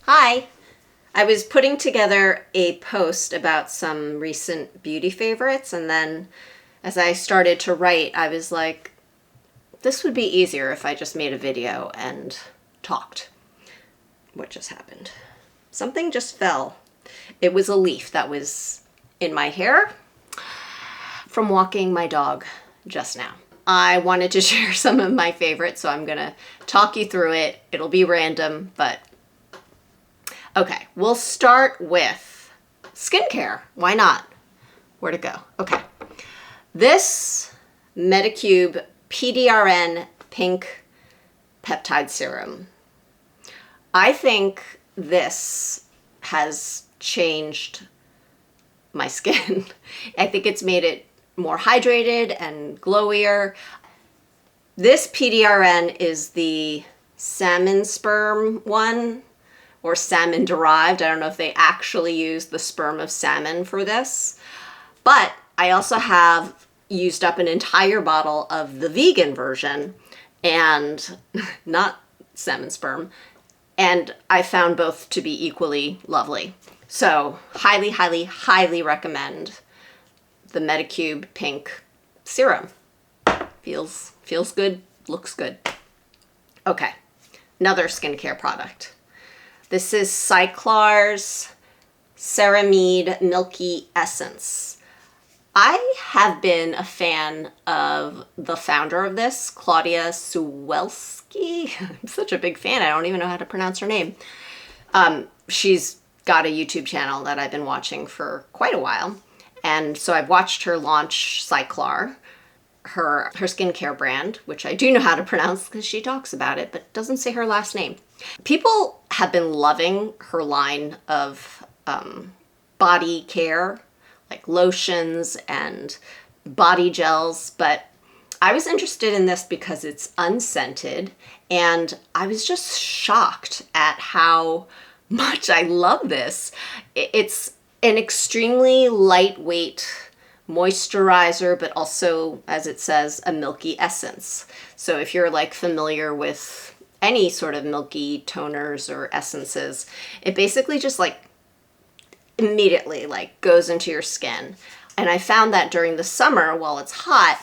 Hi! I was putting together a post about some recent beauty favorites, and then as I started to write, I was like, this would be easier if I just made a video and talked. What just happened? Something just fell. It was a leaf that was in my hair from walking my dog just now. I wanted to share some of my favorites, so I'm gonna talk you through it. It'll be random, but okay, we'll start with skincare. Why not? Where'd it go? Okay. This Medicube PDRN Pink Peptide Serum. I think this has changed my skin. I think it's made it more hydrated and glowier. This PDRN is the salmon sperm one, or salmon derived. I don't know if they actually use the sperm of salmon for this, but I also have used up an entire bottle of the vegan version and not salmon sperm, and I found both to be equally lovely. So highly, highly, highly recommend the Medicube Pink Serum. Feels good, looks good. Okay, another skincare product. This is Cyclar's Ceramide Milky Essence. I have been a fan of the founder of this, Claudia Suwelski. I'm such a big fan, I don't even know how to pronounce her name. She's got a YouTube channel that I've been watching for quite a while. And so I've watched her launch Cyclar, her skincare brand, which I do know how to pronounce because she talks about it, but doesn't say her last name. People have been loving her line of body care, like lotions and body gels, but I was interested in this because it's unscented, and I was just shocked at how much I love this. It's an extremely lightweight moisturizer, but also, as it says, a milky essence. So if you're like familiar with any sort of milky toners or essences, it basically just like immediately like goes into your skin. And I found that during the summer while it's hot,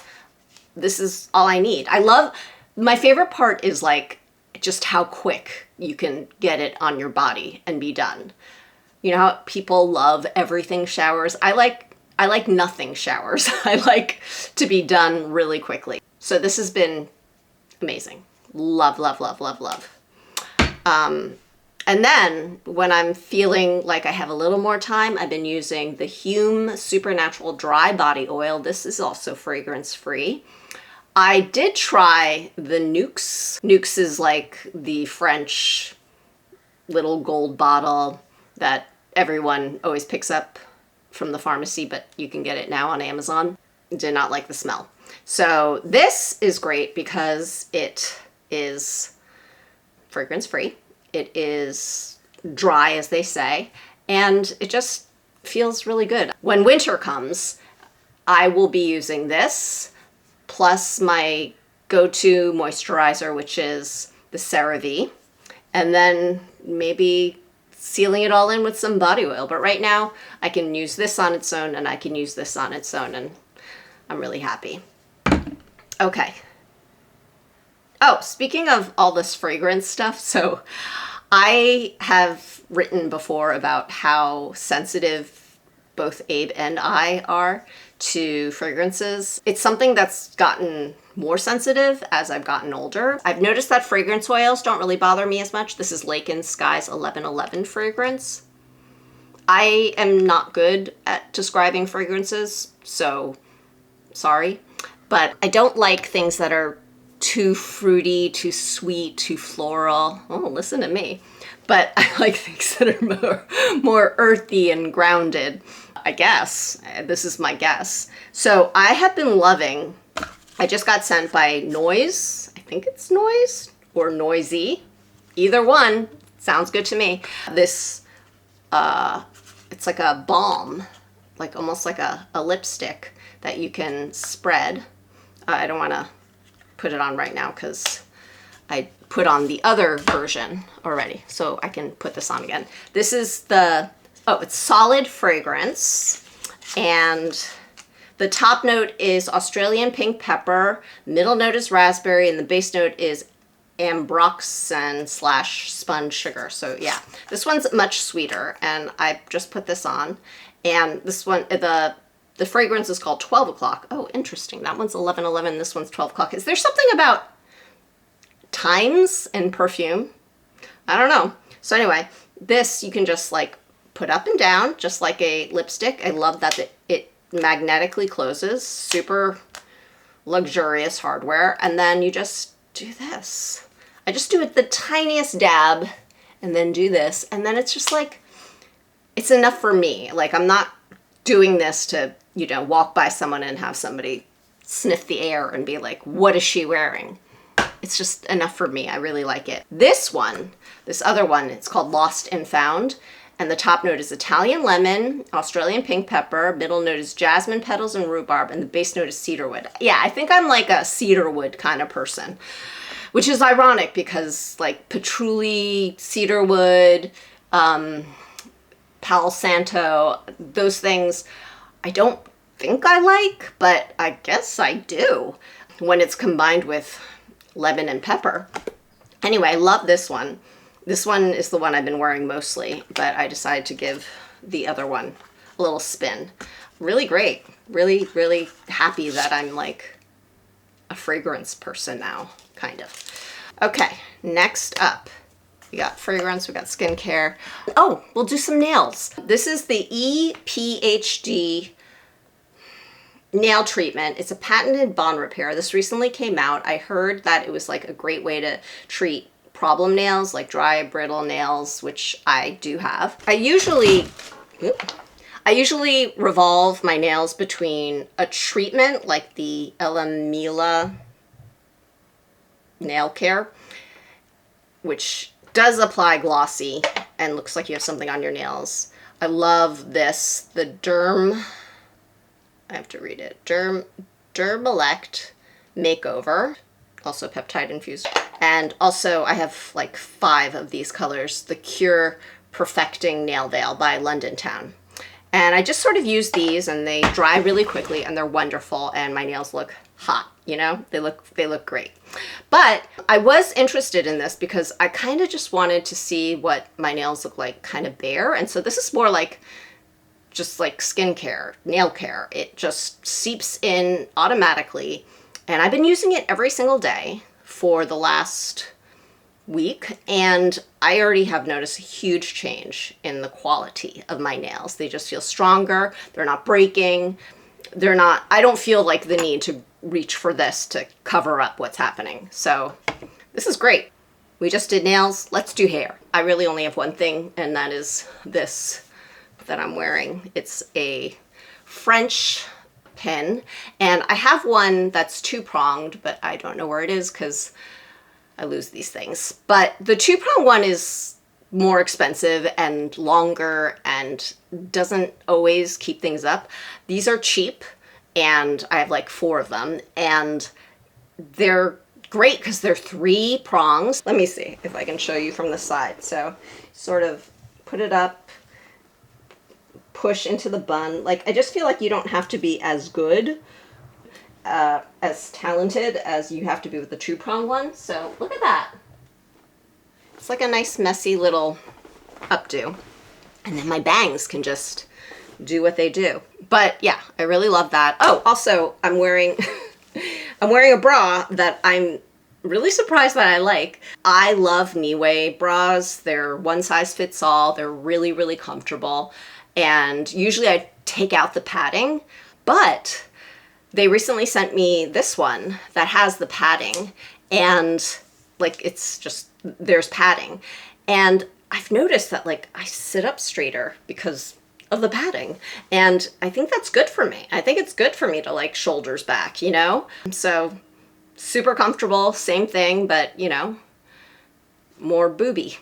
this is all I need. My favorite part is like just how quick you can get it on your body and be done. You know how people love everything showers? I like nothing showers. I like to be done really quickly. So this has been amazing. Love, love, love, love, love. And then when I'm feeling like I have a little more time, I've been using the Hume Supernatural Dry Body Oil. This is also fragrance free. I did try the Nuxe. Nuxe is like the French little gold bottle that everyone always picks up from the pharmacy, but you can get it now on Amazon. Did not like the smell. So this is great because it is fragrance free. It is dry, as they say, and it just feels really good. When winter comes, I will be using this plus my go-to moisturizer, which is the CeraVe, and then maybe sealing it all in with some body oil. But right now I can use this on its own and I can use this on its own, and I'm really happy. Okay. Oh, speaking of all this fragrance stuff, so I have written before about how sensitive both Abe and I are to fragrances. It's something that's gotten more sensitive as I've gotten older. I've noticed that fragrance oils don't really bother me as much. This is Lake & Sky's 1111 fragrance. I am not good at describing fragrances, so sorry. But I don't like things that are too fruity, too sweet, too floral. Oh, listen to me. But I like things that are more earthy and grounded, I guess. This is my guess. So I have been loving, I just got sent by Noise, I think it's Noise or Noisy. Either one sounds good to me. This, it's like a balm, like almost like a lipstick that you can spread. I don't want to put it on right now because I put on the other version already, so I can put this on again. This is the, oh, it's solid fragrance, and the top note is Australian pink pepper, middle note is raspberry, and the base note is ambroxan / spun sugar. So yeah, this one's much sweeter, and I just put this on. And this one, the fragrance is called 12 o'clock. Oh, interesting. That one's 11:11. This one's 12 o'clock. Is there something about times in perfume? I don't know. So anyway, this you can just like put up and down, just like a lipstick. I love that it magnetically closes. Super luxurious hardware. And then you just do this. I just do it the tiniest dab and then do this. And then it's just like, it's enough for me. Like, I'm not doing this to, you know, walk by someone and have somebody sniff the air and be like, what is she wearing? It's just enough for me. I really like it. This one, this other one, it's called Lost and Found. And the top note is Italian lemon, Australian pink pepper, middle note is jasmine petals and rhubarb, and the base note is cedarwood. Yeah, I think I'm like a cedarwood kind of person, which is ironic because like patchouli, cedarwood, Palo Santo, those things I don't think I like, but I guess I do when it's combined with lemon and pepper. Anyway, I love this one. This one is the one I've been wearing mostly, but I decided to give the other one a little spin. Really great. Really, really happy that I'm like a fragrance person now, kind of. Okay, next up, we got fragrance, we got skincare. Oh, we'll do some nails. This is the EPHD nail treatment. It's a patented bond repair. This recently came out. I heard that it was like a great way to treat problem nails, like dry, brittle nails, which I do have. I usually revolve my nails between a treatment like the Elamila nail care, which does apply glossy and looks like you have something on your nails. I love this, the I have to read it, Dermalect Makeover, also peptide infused. And also I have like 5 of these colors, the Cure Perfecting Nail Veil by London Town. And I just sort of use these and they dry really quickly and they're wonderful and my nails look hot, you know? They look great. But I was interested in this because I kind of just wanted to see what my nails look like kind of bare. And so this is more like just like skincare, nail care. It just seeps in automatically. And I've been using it every single day for the last week, and I already have noticed a huge change in the quality of my nails. They just feel stronger, they're not breaking, I don't feel like the need to reach for this to cover up what's happening. So this is great. We just did nails, let's do hair. I really only have one thing, and that is this that I'm wearing. It's a French pin, and I have one that's 2-pronged, but I don't know where it is because I lose these things. But the 2-prong one is more expensive and longer and doesn't always keep things up. These are cheap, and I have like 4 of them, and they're great because they're 3 prongs. Let me see if I can show you from the side. So sort of put it up, push into the bun. Like, I just feel like you don't have to be as good, as talented as you have to be with the 2-prong one. So look at that. It's like a nice messy little updo. And then my bangs can just do what they do. But yeah, I really love that. Oh, also I'm wearing, I'm wearing a bra that I'm really surprised that I like. I love Niwe bras. They're one size fits all. They're really, really comfortable. And usually I take out the padding, but they recently sent me this one that has the padding, and like it's just, there's padding. And I've noticed that like I sit up straighter because of the padding. And I think that's good for me. I think it's good for me to like shoulders back, you know? So super comfortable, same thing, but you know, more booby.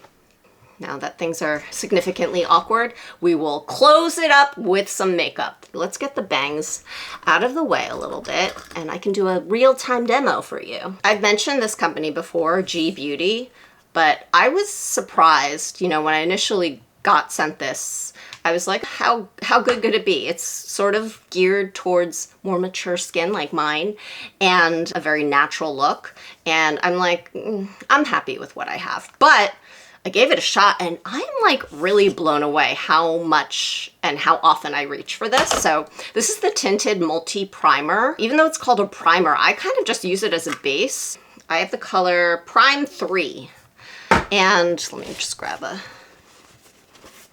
Now that things are significantly awkward, we will close it up with some makeup. Let's get the bangs out of the way a little bit, and I can do a real-time demo for you. I've mentioned this company before, G Beauty, but I was surprised, you know, when I initially got sent this, I was like, how good could it be? It's sort of geared towards more mature skin like mine and a very natural look. And I'm like, I'm happy with what I have. But I gave it a shot and I'm like really blown away how much and how often I reach for this. So this is the Tinted Multi Primer. Even though it's called a primer, I kind of just use it as a base. I have the color Prime 3. And let me just grab a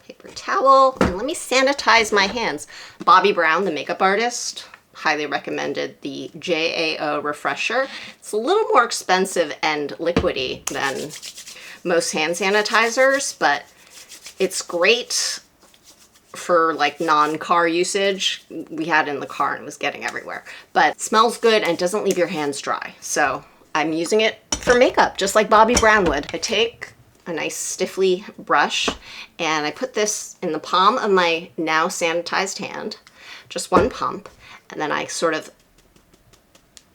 paper towel and let me sanitize my hands. Bobbi Brown, the makeup artist, highly recommended the JAO Refresher. It's a little more expensive and liquidy than most hand sanitizers, but it's great for like non-car usage. We had it in the car and it was getting everywhere, but it smells good and it doesn't leave your hands dry. So I'm using it for makeup, just like Bobbi Brown would. I take a nice stiffly brush and I put this in the palm of my now sanitized hand, just one pump, and then I sort of,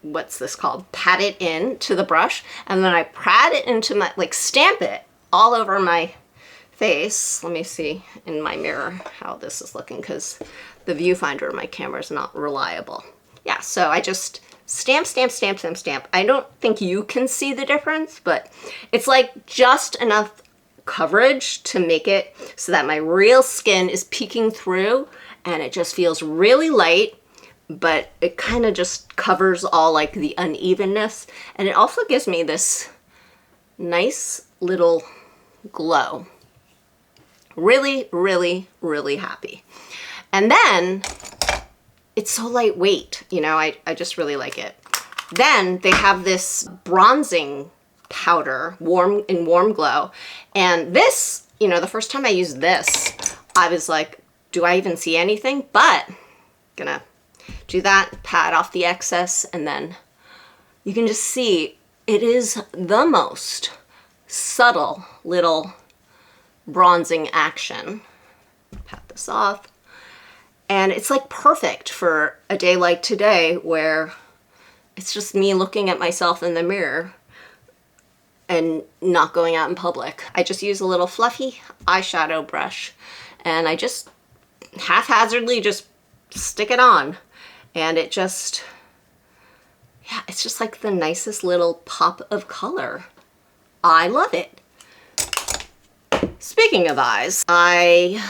what's this called? Pat it in to the brush, and then I pat it into my, like stamp it all over my face. Let me see in my mirror how this is looking because the viewfinder of my camera is not reliable. Yeah, so I just stamp, stamp, stamp, stamp, stamp. I don't think you can see the difference, but it's like just enough coverage to make it so that my real skin is peeking through and it just feels really light, but it kind of just covers all like the unevenness. And it also gives me this nice little glow. Really, really, really happy. And then it's so lightweight, you know, I just really like it. Then they have this bronzing powder, in Warm Glow. And this, you know, the first time I used this, I was like, do I even see anything? But gonna do that, pat off the excess, and then you can just see it is the most subtle little bronzing action. Pat this off. And it's like perfect for a day like today where it's just me looking at myself in the mirror and not going out in public. I just use a little fluffy eyeshadow brush and I just haphazardly just stick it on. And it just, yeah, it's just like the nicest little pop of color. I love it. Speaking of eyes, I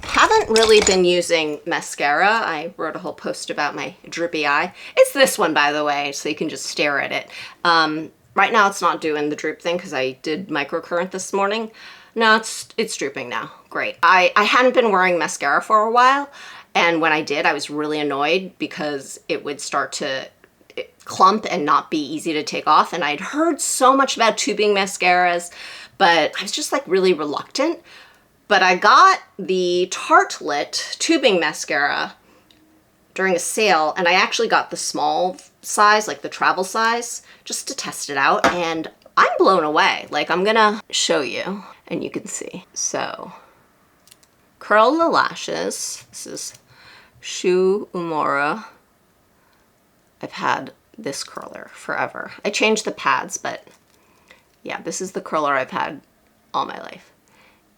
haven't really been using mascara. I wrote a whole post about my droopy eye. It's this one, by the way, so you can just stare at it. Right now it's not doing the droop thing because I did microcurrent this morning. No, it's drooping now. Great. I hadn't been wearing mascara for a while, and when I did, I was really annoyed because it would start to clump and not be easy to take off. And I'd heard so much about tubing mascaras, but I was just like really reluctant. But I got the Tartelette tubing mascara during a sale, and I actually got the small size, like the travel size, just to test it out, and I'm blown away. Like, I'm gonna show you, and you can see. So, curl the lashes. This is Shu Uemura. I've had this curler forever. I changed the pads, but yeah, this is the curler I've had all my life.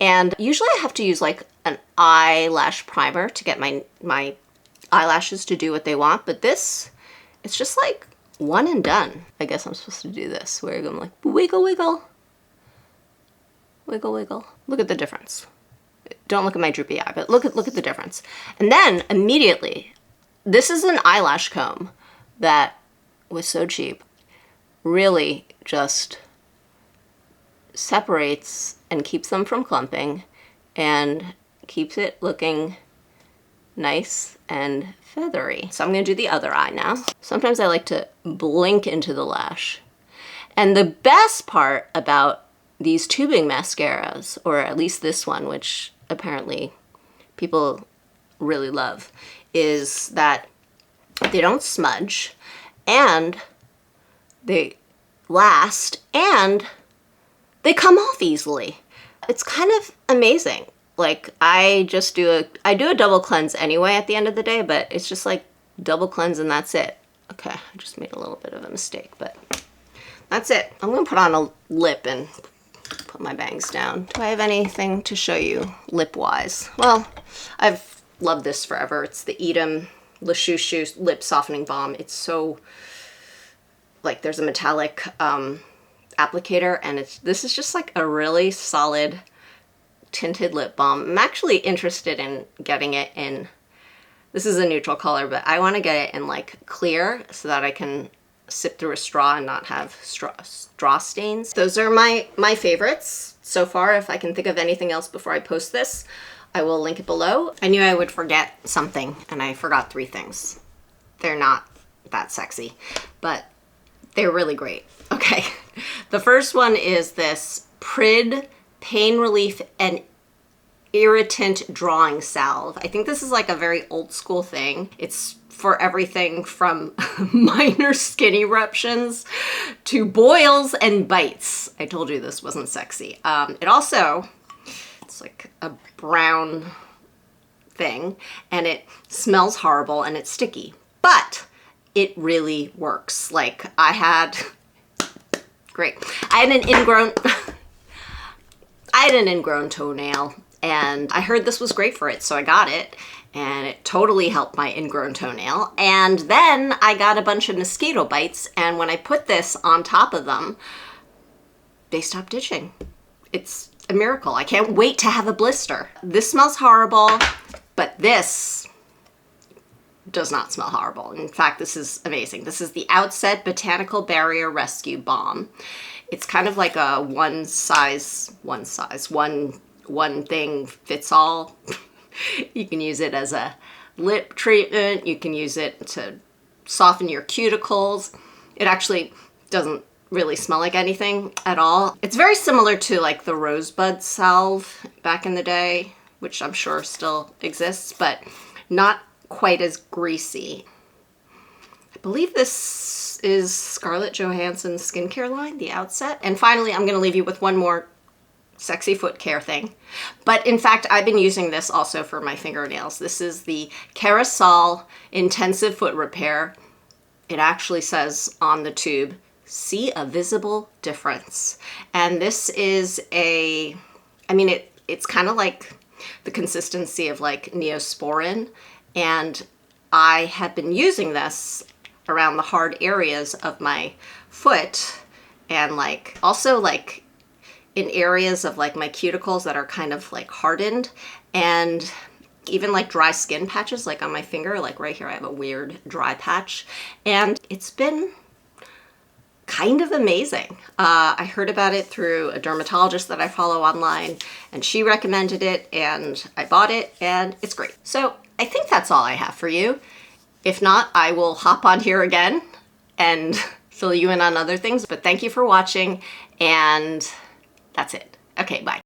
And usually I have to use like an eyelash primer to get my eyelashes to do what they want, but this, it's just like one and done. I guess I'm supposed to do this, where I'm like, wiggle, wiggle, wiggle, wiggle. Look at the difference. Don't look at my droopy eye, but look at the difference. And then immediately, this is an eyelash comb that was so cheap. Really just separates and keeps them from clumping and keeps it looking nice and feathery. So I'm gonna do the other eye now. Sometimes I like to blink into the lash. And the best part about these tubing mascaras, or at least this one, which apparently people really love, is that they don't smudge and they last and they come off easily. It's kind of amazing. Like I do a double cleanse anyway at the end of the day, but it's just like double cleanse and that's it. Okay, I just made a little bit of a mistake, but that's it. I'm gonna put on a lip and put my bangs down. Do I have anything to show you lip-wise? Well, I've loved this forever. It's the Edam Le Chou Chou Lip Softening Balm. It's so, like, there's a metallic applicator, and this is just like a really solid tinted lip balm. I'm actually interested in getting it in, this is a neutral color, but I want to get it in like clear so that I can sip through a straw and not have straw stains. Those are my favorites so far. If I can think of anything else before I post this, I will link it below. I knew I would forget something, and I forgot 3 things. They're not that sexy, but they're really great. Okay, the first one is this Prid Pain Relief and Irritant Drawing Salve. I think this is like a very old school thing. It's for everything from minor skin eruptions to boils and bites. I told you this wasn't sexy. It's like a brown thing, and it smells horrible and it's sticky, but it really works. Like I had an ingrown toenail, and I heard this was great for it, so I got it, and it totally helped my ingrown toenail. And then I got a bunch of mosquito bites, and when I put this on top of them, they stopped itching. It's a miracle. I can't wait to have a blister. This smells horrible, but this does not smell horrible. In fact, this is amazing. This is the Outset Botanical Barrier Rescue Balm. It's kind of like a one thing fits all. You can use it as a lip treatment. You can use it to soften your cuticles. It actually doesn't really smell like anything at all. It's very similar to like the rosebud salve back in the day, which I'm sure still exists, but not quite as greasy. I believe this is Scarlett Johansson's skincare line, the Outset. And finally, I'm gonna leave you with one more sexy foot care thing. But in fact, I've been using this also for my fingernails. This is the Carousel Intensive Foot Repair. It actually says on the tube, see a visible difference. And this is it's kind of like the consistency of like Neosporin. And I have been using this around the hard areas of my foot, and like also like in areas of like my cuticles that are kind of like hardened, and even like dry skin patches, like on my finger, like right here I have a weird dry patch, and it's been kind of amazing. I heard about it through a dermatologist that I follow online, and she recommended it, and I bought it, and it's great. So I think that's all I have for you. If not, I will hop on here again and fill you in on other things, but thank you for watching, and that's it. Okay, bye.